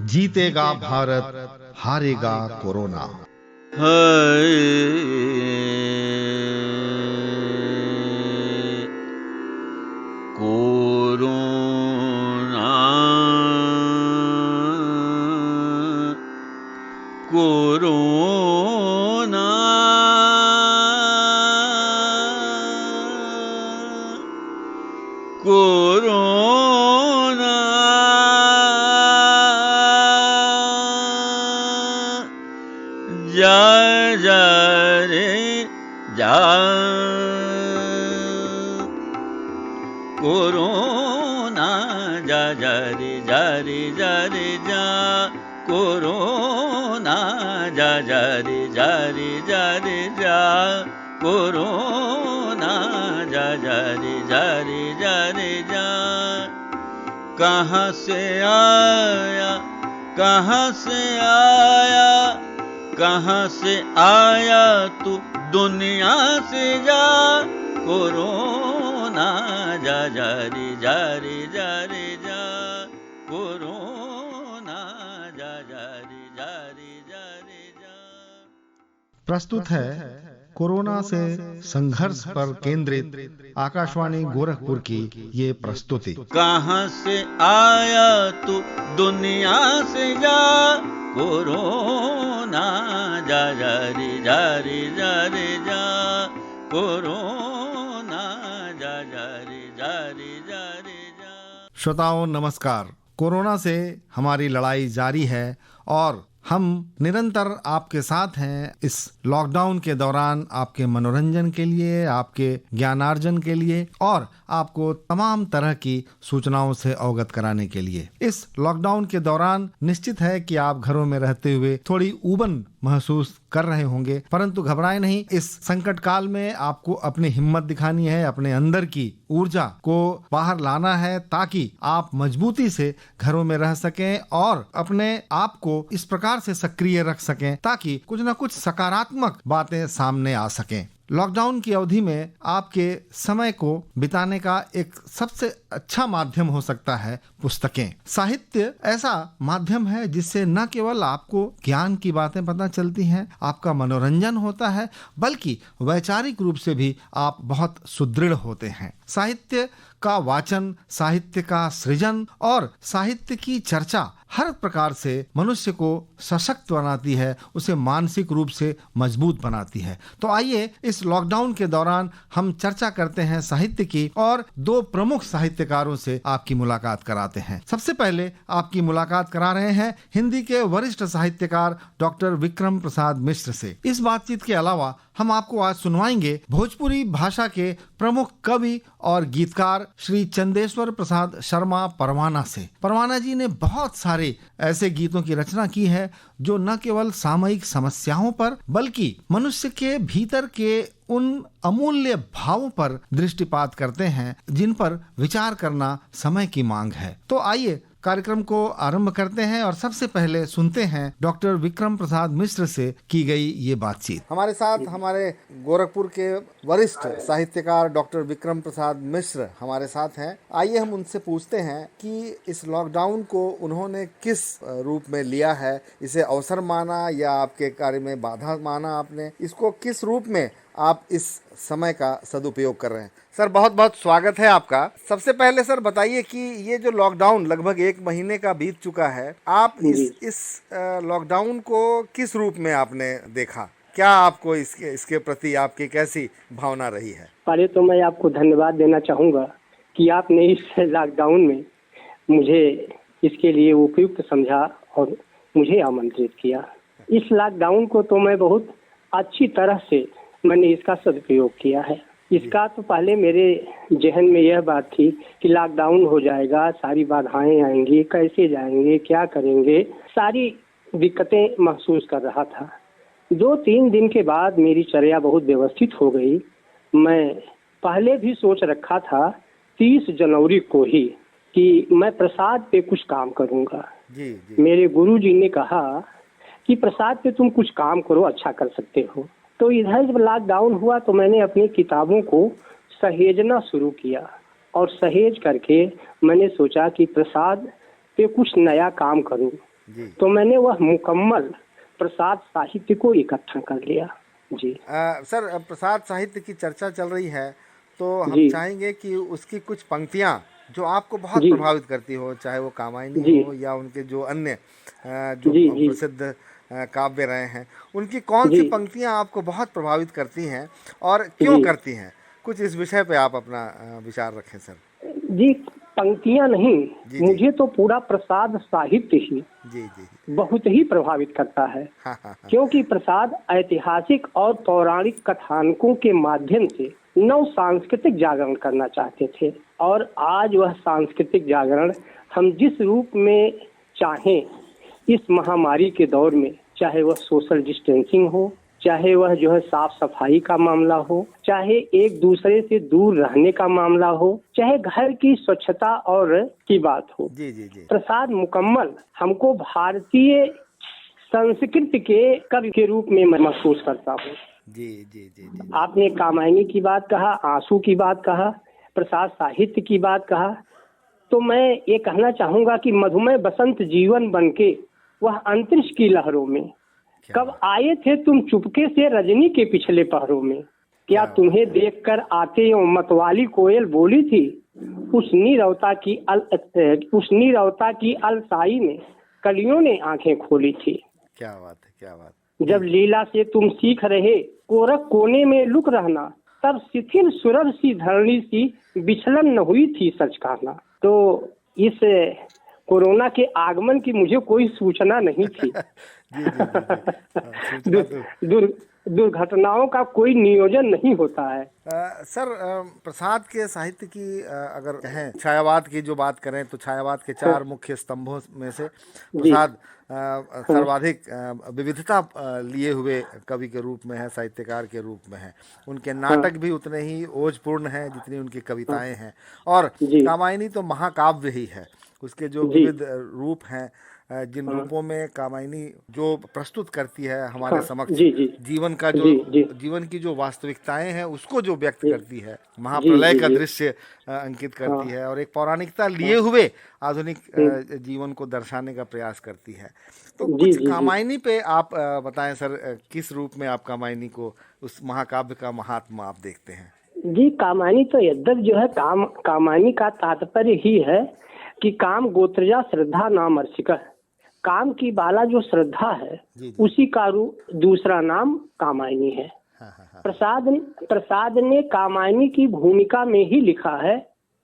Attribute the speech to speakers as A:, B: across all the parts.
A: जीतेगा भारत, हारेगा corona.
B: Corona corona corona जा जा रे जा कोरोना जा जा रे जा रे जा रे जा कोरोना जा जा रे जा रे जा रे जा कोरोना जा जा रे जा रे जा रे जा। कहाँ से आया कहाँ से आया कहाँ से आया तू दुनिया से जा कोरोना जा जा रे जा रे जा रे जा कोरोना जा जा रे जा रे जा रे जा।
A: प्रस्तुत है कोरोना से संघर्ष पर केंद्रित आकाशवाणी गोरखपुर की ये प्रस्तुति।
B: कहाँ से आया तू दुनिया से जा कोरोना जा जा रे जा रे जा रे जा कोरोना जा जा रे जा रे जा रे जा।
A: श्रोताओं नमस्कार। कोरोना से हमारी लड़ाई जारी है और हम निरंतर आपके साथ हैं इस लॉकडाउन के दौरान, आपके मनोरंजन के लिए, आपके ज्ञानार्जन के लिए और आपको तमाम तरह की सूचनाओं से अवगत कराने के लिए। इस लॉकडाउन के दौरान निश्चित है कि आप घरों में रहते हुए थोड़ी ऊबन महसूस कर रहे होंगे, परंतु घबराएं नहीं। इस संकट काल में आपको अपनी हिम्मत दिखानी है, अपने अंदर की ऊर्जा को बाहर लाना है ताकि आप मजबूती से घरों में रह सकें और अपने आप को इस प्रकार से सक्रिय रख सकें ताकि कुछ न कुछ सकारात्मक बातें सामने आ सकें। लॉकडाउन की अवधि में आपके समय को बिताने का एक सबसे अच्छा माध्यम हो सकता है पुस्तकें। साहित्य ऐसा माध्यम है जिससे न केवल आपको ज्ञान की बातें पता चलती हैं, आपका मनोरंजन होता है, बल्कि वैचारिक रूप से भी आप बहुत सुदृढ़ होते हैं। साहित्य का वाचन, साहित्य का सृजन और साहित्य की चर्चा हर प्रकार से मनुष्य को सशक्त बनाती है, उसे मानसिक रूप से मजबूत बनाती है। तो आइए इस लॉकडाउन के दौरान हम चर्चा करते हैं साहित्य की और दो प्रमुख साहित्यकारों से आपकी मुलाकात कराते हैं। सबसे पहले आपकी मुलाकात करा रहे हैं हिंदी के वरिष्ठ साहित्यकार डॉक्टर विक्रम प्रसाद मिश्र से। इस बातचीत के अलावा हम आपको आज सुनवाएंगे भोजपुरी भाषा के प्रमुख कवि और गीतकार श्री चंदेश्वर प्रसाद शर्मा परवाना से। परवाना जी ने बहुत सारे ऐसे गीतों की रचना की है जो न केवल सामयिक समस्याओं पर बल्कि मनुष्य के भीतर के उन अमूल्य भावों पर दृष्टिपात करते हैं जिन पर विचार करना समय की मांग है। तो आइए कार्यक्रम को आरंभ करते हैं और सबसे पहले सुनते हैं डॉक्टर विक्रम प्रसाद मिश्र से की गई ये बातचीत। हमारे साथ हमारे गोरखपुर के वरिष्ठ साहित्यकार डॉक्टर विक्रम प्रसाद मिश्र हमारे साथ हैं। आइए हम उनसे पूछते हैं कि इस लॉकडाउन को उन्होंने किस रूप में लिया है, इसे अवसर माना या आपके कार्य में बाधा माना आपने, इसको किस रूप में आप इस समय का सदुपयोग कर रहे हैं। सर बहुत बहुत स्वागत है आपका। सबसे पहले सर बताइए कि ये जो लॉकडाउन लगभग 1 महीने का बीत चुका है, आप इस लॉकडाउन को किस रूप में आपने देखा? क्या आपको इसके प्रति आपकी कैसी भावना रही है?
C: पहले तो मैं आपको धन्यवाद देना चाहूँगा कि आपने इस लॉकडाउन में मुझे इसके लिए उपयुक्त समझा और मुझे आमंत्रित किया। इस लॉकडाउन को तो मैं बहुत अच्छी तरह से मैंने इसका सदुपयोग किया है। इसका तो पहले मेरे जहन में यह बात थी कि लॉकडाउन हो जाएगा, सारी बाधाएं आएंगी, कैसे जाएंगे, क्या करेंगे, सारी दिक्कतें महसूस कर रहा था। 2-3 दिन के बाद मेरी चर्या बहुत व्यवस्थित हो गई। मैं पहले भी सोच रखा था 30 जनवरी को ही कि मैं प्रसाद पे कुछ काम करूंगा। मेरे गुरुजी ने कहा कि प्रसाद पे तुम कुछ काम करो, अच्छा कर सकते हो। तो इधर जब लॉकडाउन हुआ तो मैंने अपनी किताबों को सहेजना शुरू किया, और सहेज करके मैंने सोचा कि प्रसाद पे कुछ नया काम करूं।
A: जी।
C: तो मैंने वह मुकम्मल प्रसाद साहित्य को इकट्ठा कर लिया। जी
A: सर, प्रसाद साहित्य की चर्चा चल रही है, तो हम
C: जी
A: चाहेंगे कि उसकी कुछ पंक्तियां जो आपको बहुत
C: जी
A: प्रभावित करती हो, चाहे वो कामायनी
C: जी
A: हो या उनके जो अन्य जो
C: जी जी
A: प्रसिद्ध काव्य रहे हैं, उनकी कौन सी
C: जी
A: पंक्तियां आपको बहुत प्रभावित करती हैं और क्यों
C: जी
A: करती हैं? कुछ इस विषय पे आप अपना विचार रखें सर।
C: जी पंक्तियां नहीं,
A: जी जी
C: मुझे तो पूरा प्रसाद साहित्य ही
A: जी जी।
C: बहुत ही प्रभावित करता है।
A: हाँ हाँ हाँ।
C: क्योंकि प्रसाद ऐतिहासिक और पौराणिक कथानकों के माध्यम से नव सांस्कृतिक जागरण करना चाहते थे, और आज वह सांस्कृतिक जागरण हम जिस रूप में चाहें इस महामारी के दौर में, चाहे वह सोशल डिस्टेंसिंग हो, चाहे वह जो है साफ सफाई का मामला हो, चाहे एक दूसरे से दूर रहने का मामला हो, चाहे घर की स्वच्छता और की बात हो,
A: जी जी जी।
C: प्रसाद मुकम्मल हमको भारतीय संस्कृति के कवि के रूप में मैं महसूस करता हूँ।
A: जी जी जी जी।
C: आपने कामायनी की बात कहा, आंसू की बात कहा, प्रसाद साहित्य की बात कहा, तो मैं ये कहना चाहूंगा कि मधुमेह बसंत जीवन बनके वह अंतरिक्ष की लहरों में कब आए थे तुम चुपके से रजनी के पिछले पहरों में, क्या तुम्हें देखकर आते हो मतवाली कोयल बोली थी, उस नीरवता की अलसाई में कलियों ने आंखें खोली थी।
A: क्या बात है, क्या बात।
C: जब लीला से तुम सीख रहे कोरक कोने में लुक रहना, तब शिथिल सुरभ सी धरणी सी विचलन न हुई थी सच कहना। तो इस कोरोना के आगमन की मुझे कोई सूचना नहीं थी।
A: जी जी जी जी।
C: दुर्घटनाओं का कोई नियोजन नहीं होता है।
A: सर, प्रसाद के साहित्य की अगर कहें, छायावाद की जो बात करें, तो छायावाद के 4 मुख्य स्तंभों में से प्रसाद सर्वाधिक विविधता लिए हुए कवि के रूप में है, साहित्यकार के रूप में है। उनके नाटक भी उतने ही ओजपूर्ण हैं जितनी उनकी कविताएं हैं, और कामायनी तो महाकाव्य ही है। उसके जो विविध रूप हैं, जिन रूपों में कामायनी जो प्रस्तुत करती है हमारे समक्ष, जीवन का जो जीवन की जो वास्तविकताएं हैं उसको जो व्यक्त करती है, महाप्रलय का दृश्य अंकित करती है, और एक पौराणिकता लिए हुए आधुनिक जीवन को दर्शाने का प्रयास करती है। तो कुछ कामायनी पे आप बताएं सर, किस रूप में आप कामायनी को, उस महाकाव्य का महात्मा आप देखते हैं?
C: जी, कामायनी तो यद्यप जो है कामायनी का तात्पर्य ही है कि काम गोत्रजा श्रद्धा नाम अर्चिका, काम की बाला जो श्रद्धा है उसी का दूसरा नाम कामायनी है। प्रसाद ने कामायनी की भूमिका में ही लिखा है,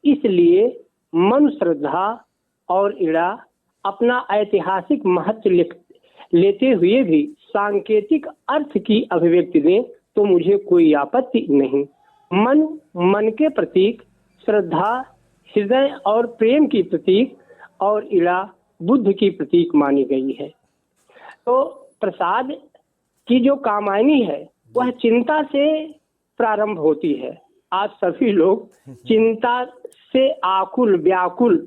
C: इसलिए मन, श्रद्धा और इड़ा अपना ऐतिहासिक महत्व लेते हुए भी सांकेतिक अर्थ की अभिव्यक्ति दें तो मुझे कोई आपत्ति नहीं। मन के प्रतीक, श्रद्धा हृदय और प्रेम की प्रतीक, और इड़ा बुद्ध की प्रतीक मानी गई है। तो प्रसाद की जो कामायनी है वह चिंता से प्रारंभ होती है। आज सभी लोग चिंता से आकुल व्याकुल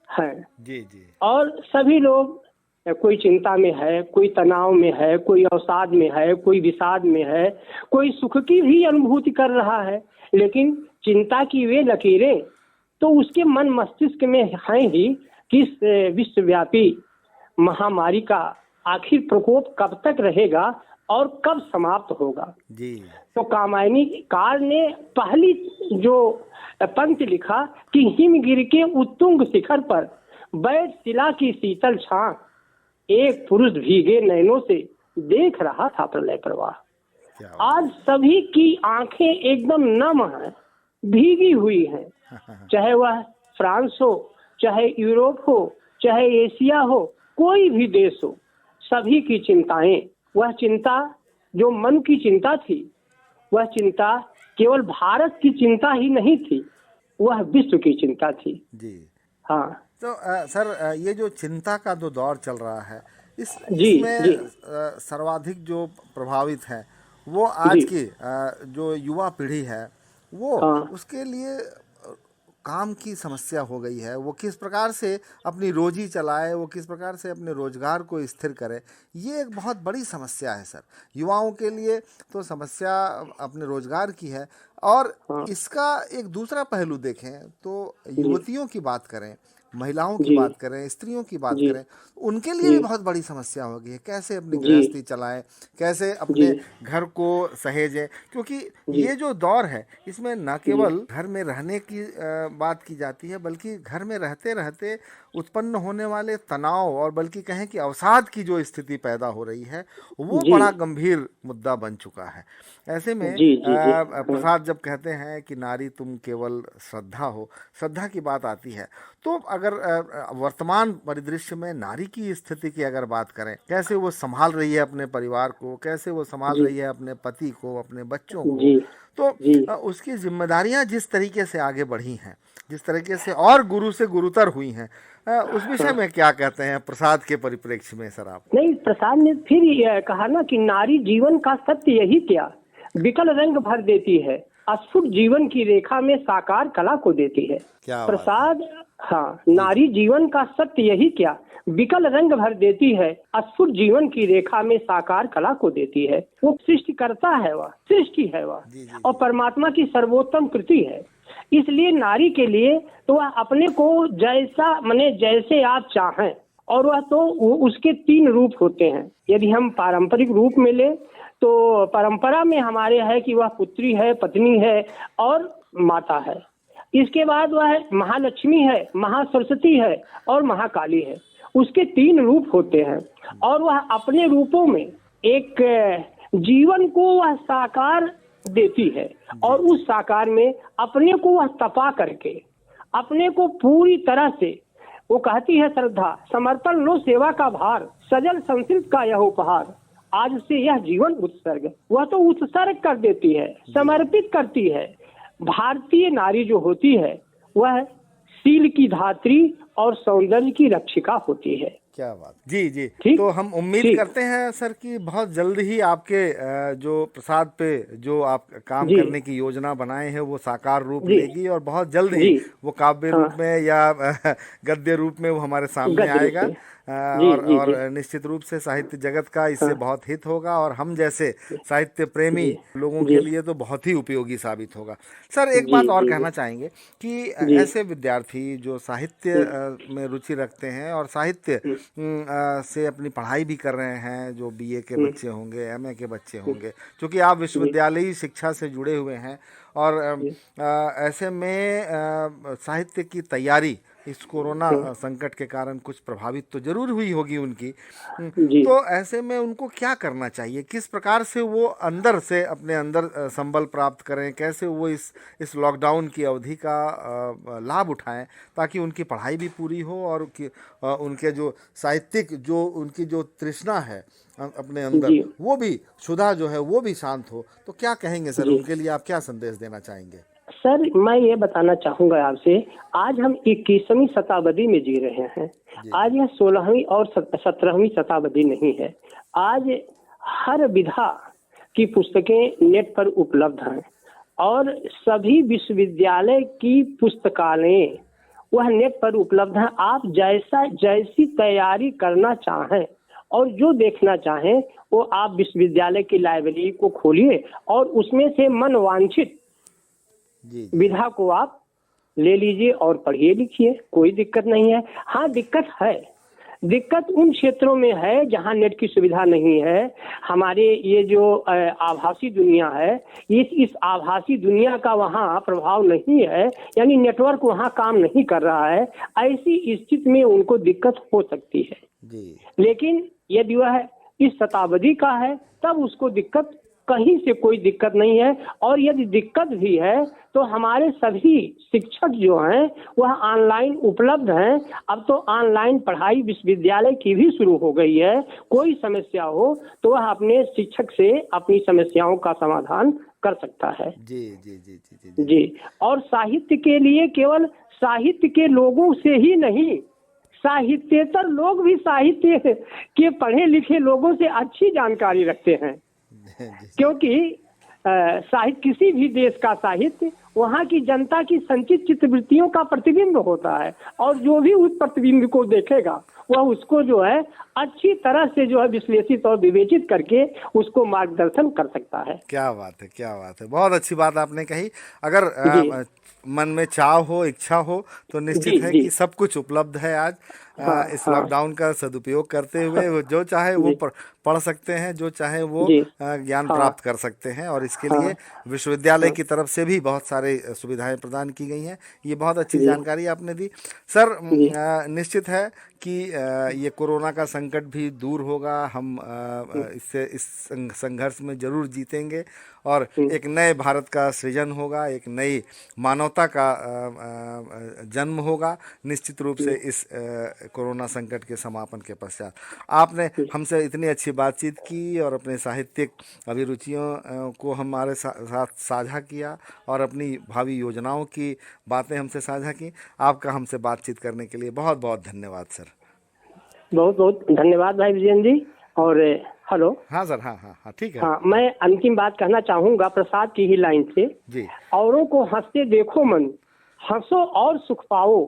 C: हैं।
A: जी जी।
C: और सभी लोग, कोई चिंता में है, कोई तनाव में है, कोई अवसाद में है, कोई विषाद में है, कोई सुख की भी अनुभूति कर रहा है, लेकिन चिंता की वे लकीरें तो उसके मन मस्तिष्क में हैं ही कि विश्वव्यापी महामारी का आखिर प्रकोप कब तक रहेगा और कब समाप्त होगा।
A: जी।
C: तो कामायनी कार ने पहली जो पंक्ति लिखा कि हिमगिर के उत्तुंग शिखर पर बैठ शिला की शीतल छां, एक पुरुष भीगे नैनों से देख रहा था प्रलय प्रवाह। आज सभी की आंखें एकदम नम हैं, भीगी हुई हैं, चाहे वह फ्रांस हो, चाहे यूरोप हो, चाहे एशिया हो, कोई भी देश हो, सभी की चिंताएं, वह चिंता जो मन की चिंता थी, वह चिंता केवल भारत की चिंता ही नहीं थी, वह विश्व की चिंता थी।
A: जी
C: हाँ।
A: तो सर, ये जो चिंता का जो दौर चल रहा है, इसमें सर्वाधिक जो प्रभावित है वो आज की जो युवा पीढ़ी है, वो उसके लिए काम की समस्या हो गई है, वो किस प्रकार से अपनी रोजी चलाए, वो किस प्रकार से अपने रोजगार को स्थिर करे, ये एक बहुत बड़ी समस्या है सर। युवाओं के लिए तो समस्या अपने रोजगार की है, और
C: हाँ
A: इसका एक दूसरा पहलू देखें तो
C: जी
A: युवतियों की बात करें, महिलाओं की
C: जी
A: बात करें, स्त्रियों की बात
C: जी
A: करें, उनके लिए भी
C: जी
A: बहुत बड़ी समस्या हो गई है। कैसे अपनी
C: जी
A: गृहस्थी चलाएं, कैसे
C: जी
A: अपने घर को सहेजें, क्योंकि
C: जी
A: ये जो दौर है इसमें न
C: जी
A: केवल घर में रहने की बात की जाती है, बल्कि घर में रहते रहते उत्पन्न होने वाले तनाव, और बल्कि कहें कि अवसाद की जो स्थिति पैदा हो रही है, वो
C: जी
A: बड़ा गंभीर मुद्दा बन चुका है। ऐसे में
C: जी जी जी हाँ
A: प्रसाद जब कहते हैं कि नारी तुम केवल श्रद्धा हो, श्रद्धा की बात आती है, तो अगर वर्तमान परिदृश्य में नारी की स्थिति की अगर बात करें, कैसे वो संभाल रही है अपने परिवार को, कैसे वो संभाल
C: जी
A: रही है अपने पति को, अपने बच्चों को,
C: जी
A: तो
C: जी
A: उसकी जिम्मेदारियां जिस तरीके से आगे बढ़ी हैं, जिस तरीके से और गुरु से गुरुतर हुई हैं, उस विषय
C: हाँ
A: में क्या कहते हैं प्रसाद के परिप्रेक्ष्य में सर आप?
C: नहीं, प्रसाद ने फिर यह कहा ना कि नारी जीवन का सत्य यही क्या, विकल रंग भर देती है, अस्फुट जीवन की रेखा में साकार कला को देती है।
A: क्या बात है।
C: प्रसाद, हाँ, नारी जीवन का सत्य यही क्या, विकल रंग भर देती है, अस्फुट जीवन की रेखा में साकार कला को देती है। वो सृष्टि करता है, वह सृष्टि है वह,
A: जी जी
C: और परमात्मा की सर्वोत्तम कृति है। इसलिए नारी के लिए तो वह अपने को जैसा माने जैसे आप चाहें, और वह तो उसके 3 रूप होते हैं। यदि हम पारंपरिक रूप में ले तो परंपरा में हमारे है कि वह पुत्री है, पत्नी है और माता है। इसके बाद वह महालक्ष्मी है, महासरस्वती है और महाकाली है। उसके 3 रूप होते हैं, और वह अपने रूपों में एक जीवन को वह साकार देती है, और उस साकार में अपने को वह तपा करके अपने को पूरी तरह से, वो कहती है श्रद्धा, समर्पण लो सेवा का भार, सजल संस्कृत का यह उपहार, आज से यह जीवन उत्सर्ग। वह तो उत्सर्ग कर देती है, समर्पित करती है। भारतीय नारी जो होती है वह शील की धात्री और सौंदर्य की रक्षिका होती है।
A: क्या बात। जी जी,
C: ठीक,
A: तो हम उम्मीद
C: ठीक।
A: करते हैं सर कि बहुत जल्द ही आपके जो प्रसाद पे जो आप काम
C: जी
A: करने की योजना बनाए हैं वो साकार रूप
C: जी
A: लेगी, और बहुत जल्द ही
C: जी
A: वो काव्य
C: हाँ
A: रूप में या गद्य रूप में वो हमारे सामने
C: गद्य रूप
A: आएगा।
C: में। जी जी
A: और
C: जी
A: निश्चित रूप से साहित्य जगत का इससे
C: हाँ
A: बहुत हित होगा, और हम जैसे साहित्य प्रेमी
C: जी
A: लोगों
C: जी
A: के लिए तो बहुत ही उपयोगी साबित होगा। सर एक
C: जी
A: बात और
C: जी
A: कहना चाहेंगे कि
C: जी
A: ऐसे विद्यार्थी जो साहित्य में रुचि रखते हैं और साहित्य से अपनी पढ़ाई भी कर रहे हैं, जो बीए के बच्चे होंगे, एमए के बच्चे होंगे, क्योंकि आप विश्वविद्यालयी शिक्षा से जुड़े हुए हैं, और ऐसे में साहित्य की तैयारी इस कोरोना संकट के कारण कुछ प्रभावित तो जरूर हुई होगी उनकी,
C: जी
A: तो ऐसे में उनको क्या करना चाहिए, किस प्रकार से वो अंदर से अपने अंदर संबल प्राप्त करें, कैसे वो इस लॉकडाउन की अवधि का लाभ उठाएं ताकि उनकी पढ़ाई भी पूरी हो, और उनके जो साहित्यिक जो उनकी जो तृष्णा है अपने अंदर,
C: जी
A: वो भी क्षुधा जो है वो भी शांत हो, तो क्या कहेंगे सर,
C: जी
A: उनके लिए आप क्या संदेश देना चाहेंगे?
C: सर, मैं ये बताना चाहूंगा आपसे, आज हम 21वीं शताब्दी में जी रहे हैं। आज यह 16वीं और 17वीं शताब्दी नहीं है। आज हर विधा की पुस्तकें नेट पर उपलब्ध हैं, और सभी विश्वविद्यालय की पुस्तकालय वह नेट पर उपलब्ध हैं। आप जैसी तैयारी करना चाहें और जो देखना चाहें वो आप विश्वविद्यालय की लाइब्रेरी को खोलिए, और उसमें से मनवांछित विधा को आप ले लीजिए और पढ़िए लिखिए, कोई दिक्कत नहीं है। हाँ, दिक्कत है, दिक्कत उन क्षेत्रों में है जहाँ नेट की सुविधा नहीं है। हमारे ये जो आभासी दुनिया है, इस आभासी दुनिया का वहाँ प्रभाव नहीं है, यानी नेटवर्क वहाँ काम नहीं कर रहा है। ऐसी स्थिति में उनको दिक्कत हो सकती है
A: जी।
C: लेकिन यदि वह इस शताब्दी का है तब उसको दिक्कत, कहीं से कोई दिक्कत नहीं है। और यदि दिक्कत भी है तो हमारे सभी शिक्षक जो हैं वह ऑनलाइन उपलब्ध हैं। अब तो ऑनलाइन पढ़ाई विश्वविद्यालय की भी शुरू हो गई है। कोई समस्या हो तो वह अपने शिक्षक से अपनी समस्याओं का समाधान कर सकता है।
A: जी जी जी जी जी
C: जी। और साहित्य के लिए केवल साहित्य के लोगों से ही नहीं, साहित्येतर लोग भी साहित्य के पढ़े लिखे लोगों से अच्छी जानकारी रखते हैं, क्योंकि साहित्य, किसी भी देश का साहित्य वहाँ की जनता की संचित चित्तवृत्तियों का प्रतिबिंब होता है, और जो भी उस प्रतिबिंब को देखेगा वह उसको जो है अच्छी तरह से जो है विश्लेषित और विवेचित करके उसको मार्गदर्शन कर सकता है।
A: क्या बात है, क्या बात है, बहुत अच्छी बात आपने कही। अगर मन में चाह हो, इच्छा हो, तो निश्चित है कि सब कुछ उपलब्ध है आज। इस लॉकडाउन का सदुपयोग करते हुए वो जो चाहे वो पढ़ सकते हैं, जो चाहे वो ज्ञान प्राप्त कर सकते हैं, और इसके लिए विश्वविद्यालय की तरफ से भी बहुत सारे सुविधाएं प्रदान की गई हैं। ये बहुत अच्छी जानकारी आपने दी सर। निश्चित है कि ये कोरोना का संकट भी दूर होगा, हम इस संघर्ष में जरूर जीतेंगे, और एक नए भारत का सृजन होगा, एक नई मानवता का जन्म होगा निश्चित रूप से इस कोरोना संकट के समापन के पश्चात। आपने हमसे इतनी अच्छी बातचीत की और अपने साहित्यिक अभिरुचियों को हमारे साथ साझा किया, और अपनी भावी योजनाओं की बातें हमसे साझा की। आपका हमसे बातचीत करने के लिए बहुत बहुत धन्यवाद सर।
C: बहुत बहुत धन्यवाद भाई विजयन जी। और हेलो।
A: हाँ सर, हाँ ठीक है।
C: हाँ, मैं अंतिम बात कहना चाहूँगा प्रसाद की ही लाइन से
A: जी।
C: औरों को हंसते देखो मन, हंसो और सुख पाओ,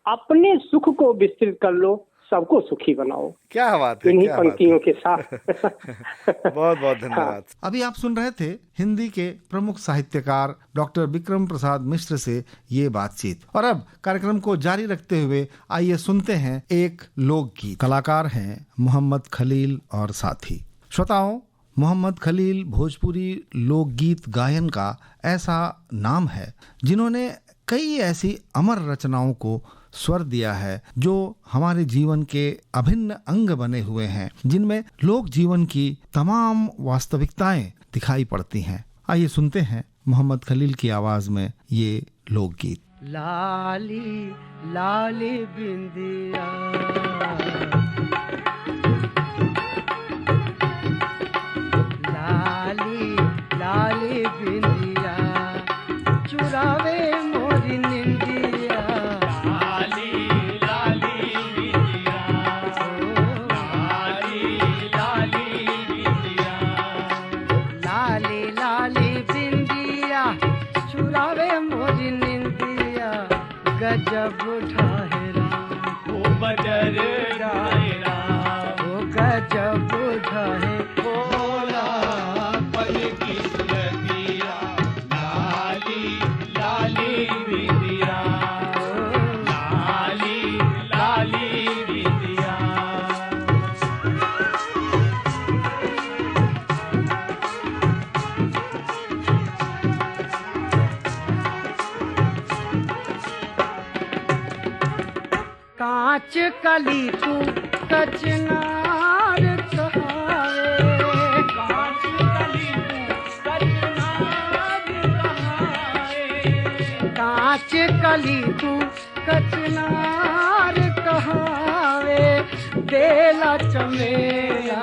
C: अपने सुख को विस्तृत कर लो, सबको सुखी बनाओ।
A: क्या बात है,
C: इन्हीं पंक्तियों के साथ
A: बहुत बहुत धन्यवाद। अभी आप सुन रहे थे हिंदी के प्रमुख साहित्यकार डॉक्टर विक्रम प्रसाद मिश्र से ये बातचीत। और अब कार्यक्रम को जारी रखते हुए आइए सुनते हैं एक लोकगीत। कलाकार हैं मोहम्मद खलील और साथी। श्रोताओं, मोहम्मद खलील भोजपुरी लोकगीत गायन का ऐसा नाम है जिन्होंने कई ऐसी अमर रचनाओं को स्वर दिया है जो हमारे जीवन के अभिन्न अंग बने हुए हैं, जिनमें लोक जीवन की तमाम वास्तविकताएं दिखाई पड़ती हैं। आइए सुनते हैं मोहम्मद खलील की आवाज में ये लोकगीत।
D: लाली लाली बिंदिया, लाली लाली बिंदिया, चुरावे मोरी निंदिया, लाली लाली बिंदिया, लाली लाली बिंदिया, लाली लाली बिंदिया, चुरावे मोरी निंदिया, गजब ढाहेरा ओ बजर ढाहेरा, ओ गजब ढाहे भोला पन की सुरतिया, लाली लाली बिंदिया, लाली लाली बिंदिया। कांच कली तू कचनार कहावे, कांच कली तू कचनार कहावे, कांच कली तू कचनार कहावे, बेला चमेला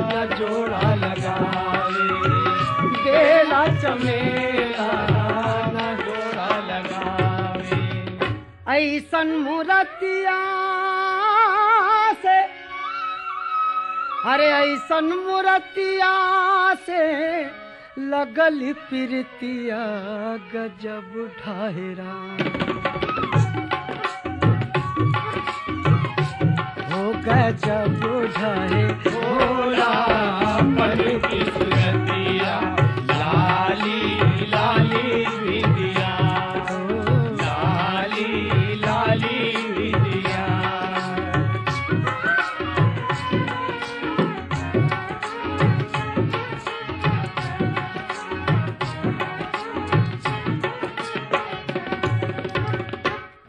D: न जोड़ा लगावे, बेला चमेला न जोड़ा लगावे। ऐसन मूर्तिया से, अरे ऐसन मूर्तिया से लगल प्रीतिया, गजब ढाहेरा हो, गजब ढाहे भोला पन की सुरतिया, लाली लाली बिंदिया, लाली लाली बिंदिया।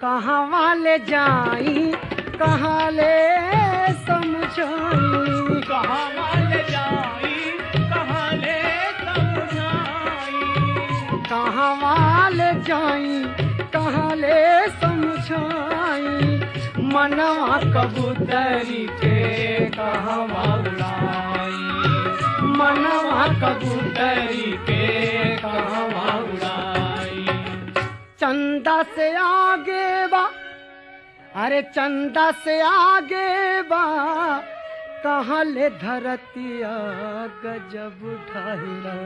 D: कहाँ वाले जाई, कहाँ ले समझाई, कहाँ वाले जाई, कहाँ ले समझाई, कहाँ वाले जाई, कहाँ ले समझाई, मनवा कबूतरी के कहाँ उड़ाई, मनवा कबूतरी के कहाँ उड़ाई। चंदा से आगे बा, अरे चंदा से आगे बा, कहाँ ले धरतिया, गजब ढाहेरा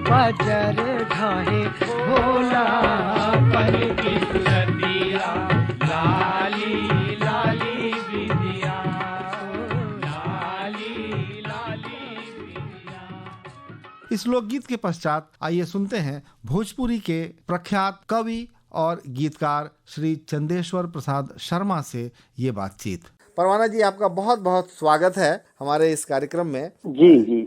D: बजर ढाहे भोला पल की सुरतिया लाली लाली विदिया लाली लाली विदिया।
A: इस लोकगीत के पश्चात आइए सुनते हैं भोजपुरी के प्रख्यात कवि और गीतकार श्री चंदेश्वर प्रसाद शर्मा से ये बातचीत। परवाना जी, आपका बहुत बहुत स्वागत है हमारे इस कार्यक्रम में।
C: जी जी।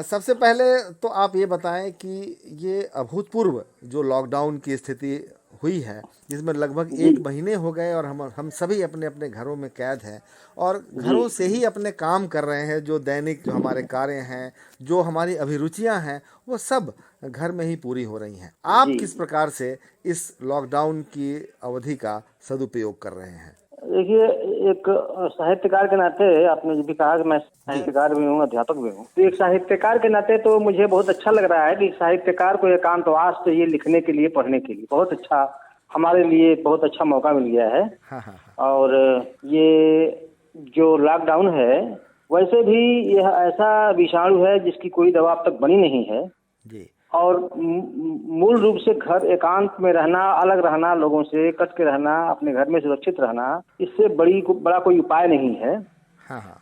A: सबसे पहले तो आप ये बताएं कि ये अभूतपूर्व जो लॉकडाउन की स्थिति हुई है, जिसमें लगभग 1 महीने हो गए और हम सभी अपने अपने घरों में कैद हैं और घरों से ही अपने काम कर रहे हैं, जो दैनिक जो हमारे कार्य हैं, जो हमारी अभिरुचियां हैं, वो सब घर में ही पूरी हो रही हैं। आप किस प्रकार से इस लॉकडाउन की अवधि का सदुपयोग कर रहे हैं?
C: देखिए, एक साहित्यकार के नाते आपने भी कहा कि मैं साहित्यकार भी हूँ, अध्यापक भी हूँ, तो एक साहित्यकार के नाते तो मुझे बहुत अच्छा लग रहा है कि साहित्यकार को एकांतवास चाहिए लिखने के लिए, पढ़ने के लिए। बहुत अच्छा, हमारे लिए बहुत अच्छा मौका मिल गया है। और ये जो लॉकडाउन है, वैसे भी यह ऐसा विषाणु है जिसकी कोई दवा अब तक बनी नहीं है जी। और मूल रूप से घर एकांत में रहना, अलग रहना, लोगों से कट के रहना, अपने घर में सुरक्षित रहना, इससे बड़ा कोई उपाय नहीं है।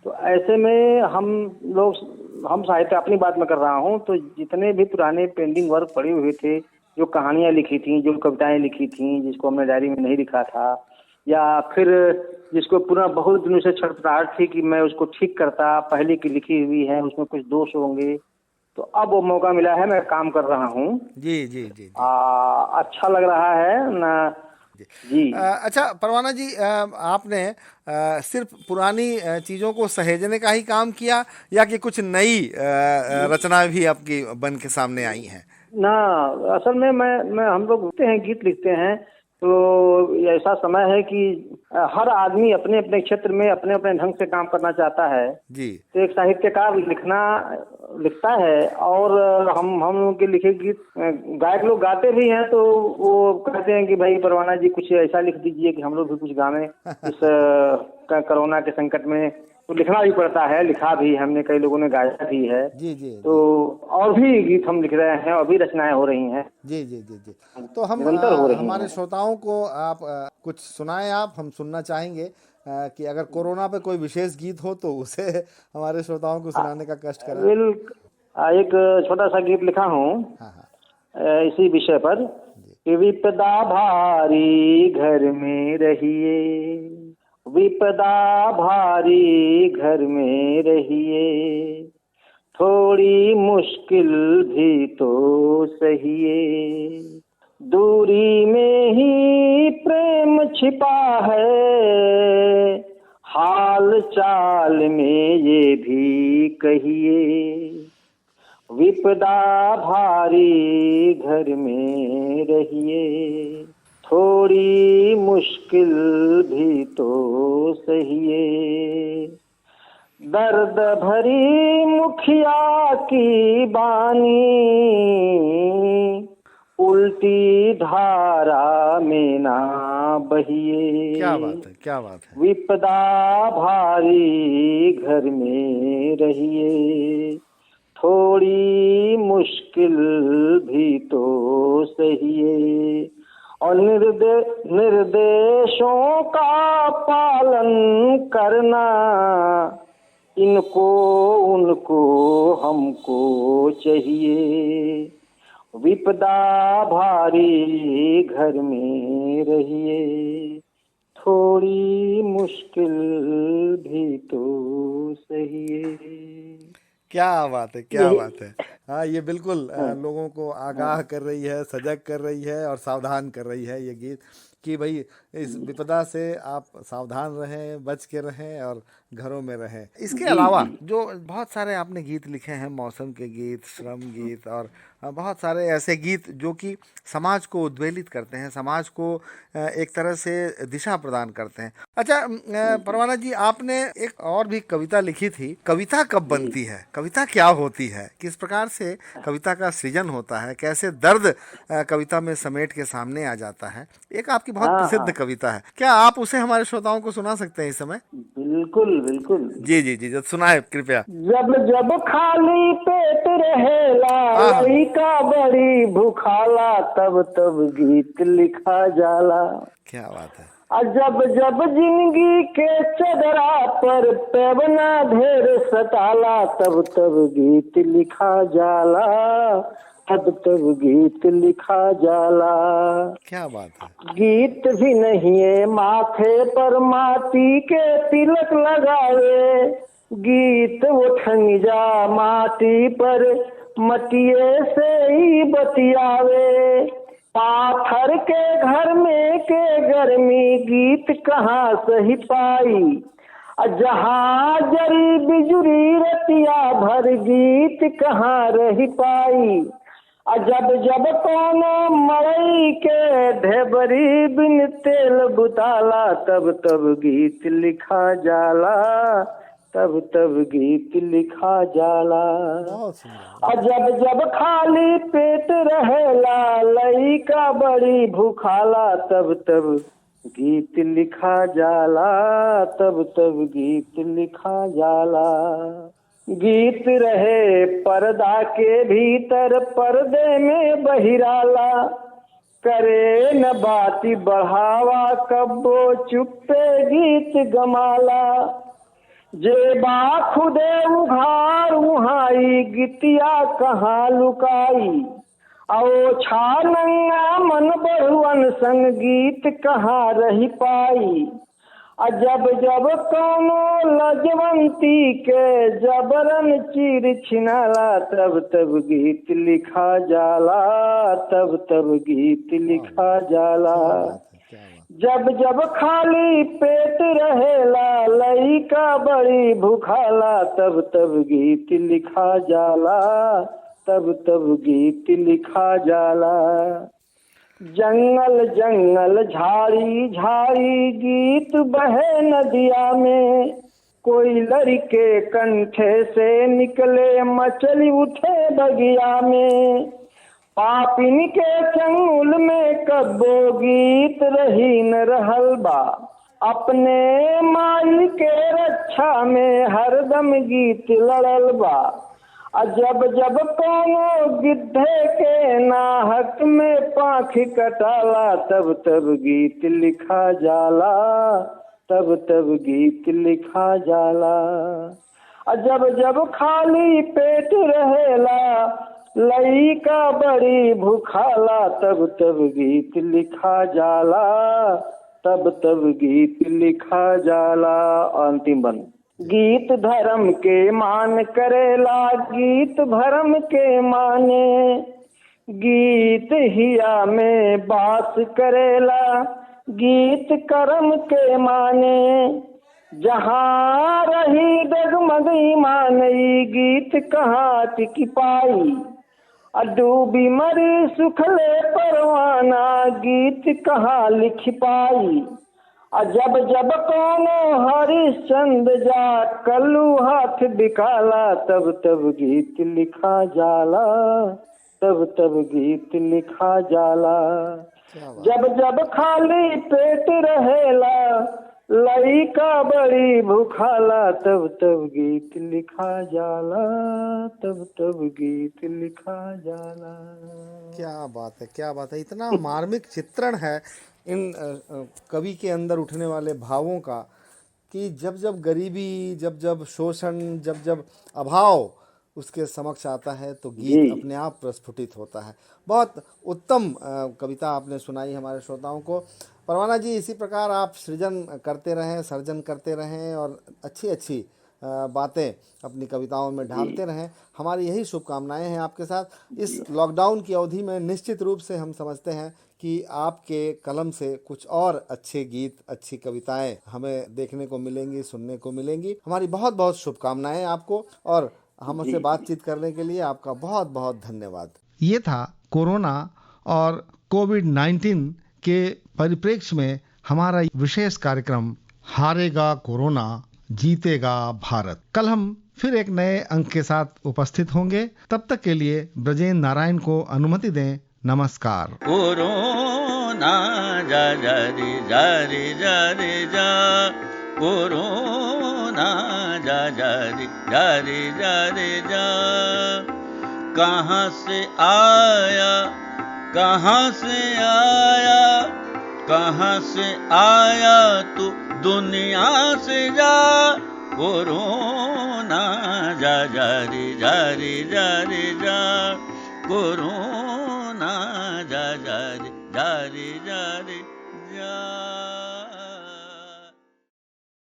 C: तो ऐसे में हम साहित्य, अपनी बात में कर रहा हूँ, तो जितने भी पुराने पेंडिंग वर्क पड़े हुए थे, जो कहानियां लिखी थी, जो कविताएं लिखी थी, जिसको हमने डायरी में नहीं लिखा था, या फिर जिसको पूरा बहुत दिनों से छटपटाहट थी कि मैं उसको ठीक करता, पहले की लिखी हुई है, उसमें कुछ दोष होंगे, तो अब वो मौका मिला है, मैं काम कर रहा हूँ। जी जी जी, जी। अच्छा लग रहा है ना जी।
A: अच्छा परवाना जी, आपने सिर्फ पुरानी चीजों को सहेजने का ही काम किया या कि कुछ नई रचनाएं भी आपकी बन के सामने आई हैं?
C: ना, असल में मैं हम लोग लिखते हैं, गीत लिखते हैं, तो ऐसा समय है कि हर आदमी अपने अपने क्षेत्र में अपने अपने ढंग से काम करना चाहता है जी। तो एक साहित्यकार लिखता है और हम लोग के लिखे गीत गायक लोग गाते भी हैं, तो वो कहते हैं कि भाई परवाना जी कुछ ऐसा लिख दीजिए कि हम लोग भी कुछ गावें इस कोरोना के संकट में। तो लिखना भी पड़ता है, लिखा भी हमने, कई लोगों ने गाया भी है जी जी। तो और भी गीत हम लिख रहे हैं और भी रचनाएं हो रही हैं जी जी जी जी। तो हम हमारे श्रोताओं को आप कुछ सुनाएं, हम सुनना चाहेंगे कि अगर कोरोना पे कोई विशेष गीत हो तो उसे हमारे श्रोताओं को सुनाने का कष्ट करें। एक छोटा सा गीत लिखा हूँ इसी विषय पर कि विपदा भारी घर में रहिए, विपदा भारी घर में रहिए, थोड़ी मुश्किल भी तो सहिए, दूरी में ही प्रेम छिपा है, हाल चाल में ये भी कहिए, विपदा भारी घर में रहिए, थोड़ी मुश्किल भी तो सहिए, दर्द भरी मुखिया की बानी, उल्टी धारा में ना बहिए।
A: क्या बात है, क्या बात है।
C: विपदा भारी घर में रहिए, थोड़ी मुश्किल भी तो सहिए, और निर्देशों का पालन करना, इनको उनको हमको चाहिए, विपदा भारी घर में रहिए, थोड़ी मुश्किल भी तो सहिए।
A: क्या बात है, क्या बात है। हाँ, ये बिल्कुल लोगों को आगाह कर रही है, सजग कर रही है और सावधान कर रही है ये गीत कि भाई इस विपदा से आप सावधान रहें, बच के रहें और घरों में रहें। इसके अलावा जो बहुत सारे आपने गीत लिखे हैं, मौसम के गीत, श्रम गीत और बहुत सारे ऐसे गीत जो कि समाज को उद्वेलित करते हैं, समाज को एक तरह से दिशा प्रदान करते हैं। अच्छा परवाना जी, आपने एक और भी कविता लिखी थी। कविता कब बनती है, कविता क्या होती है, किस प्रकार से कविता का सृजन होता है, कैसे दर्द कविता में समेट के सामने आ जाता है, एक आपकी बहुत प्रसिद्ध कविता है, क्या आप उसे हमारे श्रोताओं को सुना सकते हैं इस समय?
C: बिल्कुल बिल्कुल।
A: जी जी जी, जब सुनाए कृपया।
C: जब जब खाली पेट रहेला, वही लइका बड़ी भूखाला तब तब गीत लिखा जाला।
A: क्या बात है।
C: जब जब जिंदगी के चदरा पर पेवना ढेर सताला तब तब गीत लिखा जाला, तब तब गीत लिखा जाला।
A: क्या बात है।
C: गीत भी नहीं है माथे पर माटी के तिलक लगावे, गीत उठन जा माटी पर मटिए से ही बतियावे। पाथर के घर में के गर्मी गीत कहाँ सही पाई, जहाँ जरी बिजुरी रतिया भर गीत कहाँ रही पाई। जब जब कोनो मड़ई के ढेबरी बिन तेल बुताला तब तब गीत लिखा जाला, तब तब गीत लिखा जाला। जब जब खाली पेट रहेला लइका बड़ी भूखाला तब तब गीत लिखा जाला, तब तब गीत लिखा जाला। गीत रहे पर्दा के भीतर पर्दे में बहिराला, करे न बाती बढ़ावा कब्बो चुप्पे गीत गमाला। जे बा खुदे उघार उहाई गितिया कहाँ लुकाई, आओ छानंगा मन बहुअन संग गीत कहाँ रही पाई। जब जब कोनो लजवंती के जबरन चीर छिनाला तब तब गीत लिखा जाला, तब तब गीत लिखा जाला। जब जब खाली पेट रहेला लइका बड़ी भूखाला तब तब गीत लिखा जाला, तब तब गीत लिखा जाला। जंगल जंगल झाड़ी झाड़ी गीत बहे नदिया में, कोई लड़के कंठे से निकले मछली उठे बगिया में। पापिन के चंगुल में कब्बो गीत रही न रहल बा, अपने माई के रक्षा में हरदम गीत लड़ल बा। जब जब कोनो गिद्धे के नाहक में पाँख कटाला तब तब गीत लिखा जाला, तब तब गीत लिखा जाला। जब जब खाली पेट रहेला लइका बड़ी भूखाला तब तब गीत लिखा जाला, तब तब गीत लिखा जाला। अंतिम बंद। गीत धर्म के मान करेला गीत भरम के माने, गीत हिया में बास करेला गीत कर्म के माने। जहाँ रही डगमग ईमान गीत कहाँ टिक पाई, डूबी मरी सुखले परवाना गीत कहाँ लिख पाई। जब जब कोनो हरिश्चंद्र जा कल्लू हाथ बिकाला तब तब गीत लिखा जाला, तब तब गीत लिखा जाला। जब जब खाली पेट रहेला लइका बड़ी भूखाला तब तब गीत लिखा जाला, तब तब गीत लिखा जाला।
A: क्या बात है, क्या बात है। इतना मार्मिक चित्रण है इन कवि के अंदर उठने वाले भावों का कि जब जब गरीबी, जब जब शोषण, जब जब अभाव उसके समक्ष आता है तो गीत अपने आप प्रस्फुटित होता है। बहुत उत्तम कविता आपने सुनाई हमारे श्रोताओं को। परवाना जी, इसी प्रकार आप सृजन करते रहें, सर्जन करते रहें और अच्छी अच्छी बातें अपनी कविताओं में ढालते रहें। हमारी यही शुभकामनाएं हैं आपके साथ। इस लॉकडाउन की अवधि में निश्चित रूप से हम समझते हैं कि आपके कलम से कुछ और अच्छे गीत, अच्छी कविताएं हमें देखने को मिलेंगी, सुनने को मिलेंगी। हमारी बहुत बहुत शुभकामनाएं आपको, और हमसे बातचीत करने के लिए आपका बहुत बहुत धन्यवाद।
E: ये था कोरोना और कोविड-19 के परिप्रेक्ष्य में हमारा विशेष कार्यक्रम हारेगा कोरोना जीतेगा भारत। कल हम फिर एक नए अंक के साथ उपस्थित होंगे। तब तक के लिए ब्रजेंद्र नारायण को अनुमति दें। नमस्कार।
B: कोरोना जा जा रे जा रे जा रे जा, कोरोना जा जा रे जा रे जा रे जा। कहाँ से आया, कहाँ से आया, कहाँ से आया तू दुनिया से जा, कोरोना जा जा रे जा रे जा रे जा, कोरोना जा जा रे जा रे जा रे जा।